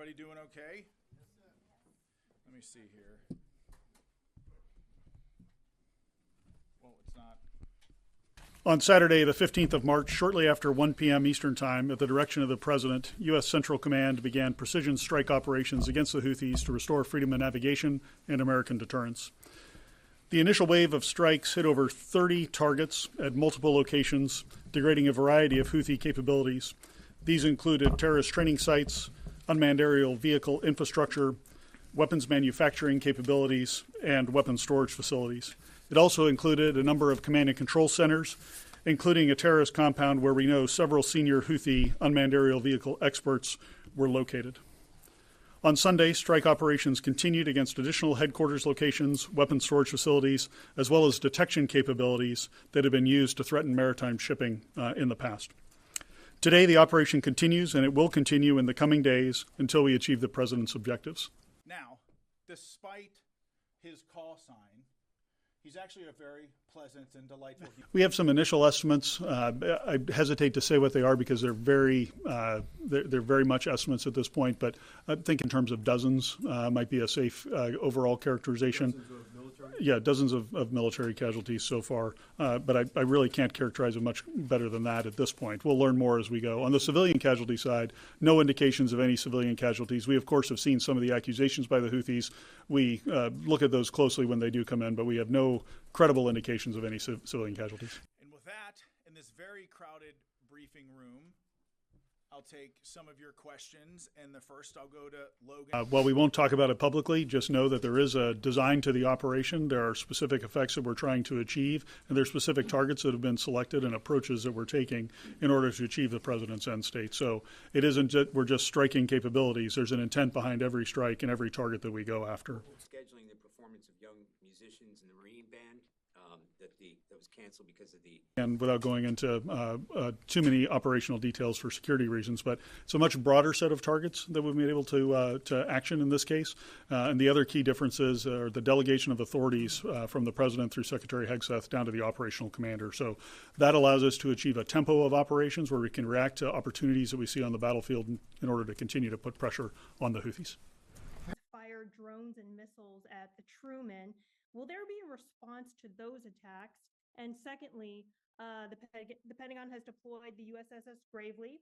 Everybody doing okay? Let me see here. Well, it's not. On Saturday, the 15th of March, shortly after 1 p.m. Eastern Time, at the direction of the President, U.S. Central Command began precision strike operations against the Houthis to restore freedom of navigation and American deterrence. The initial wave of strikes hit over 30 targets at multiple locations, degrading a variety of Houthi capabilities. These included terrorist training sites, unmanned aerial vehicle infrastructure, weapons manufacturing capabilities, and weapons storage facilities. It also included a number of command and control centers, including a terrorist compound where we know several senior Houthi unmanned aerial vehicle experts were located. On Sunday, strike operations continued against additional headquarters locations, weapons storage facilities, as well as detection capabilities that have been used to threaten maritime shipping in the past. Today, the operation continues, and it will continue in the coming days until we achieve the President's objectives. Now, despite his call sign, he's actually a very pleasant and delightful. We have some initial estimates. I hesitate to say what they are because they're very much estimates at this point. But I think in terms of dozens might be a safe overall characterization. Dozens of military? Yeah, dozens of military casualties so far. But I really can't characterize it much better than that at this point. We'll learn more as we go. On the civilian casualty side, no indications of any civilian casualties. We, of course, have seen some of the accusations by the Houthis. We look at those closely when they do come in, but we have no credible indications of any civilian casualties. And with that, in this very crowded briefing room, I'll take some of your questions, and the first I'll go to Logan. Well, we won't talk about it publicly. Just know that there is a design to the operation. There are specific effects that we're trying to achieve, and there are specific targets that have been selected and approaches that we're taking in order to achieve the President's end state. So it isn't that we're just striking capabilities. There's an intent behind every strike and every target that we go after. Scheduling the performance of young musicians in the Marine Band that was canceled because of the... And without going into too many operational details for security reasons, but it's a much broader set of targets that we've been able to action in this case. And the other key differences are the delegation of authorities from the President through Secretary Hegseth down to the operational commander. So that allows us to achieve a tempo of operations where we can react to opportunities that we see on the battlefield in order to continue to put pressure on the Houthis. Fire drones and missiles at the Truman. Will there be a response to those attacks? And secondly, the Pentagon has deployed the USS Gravely.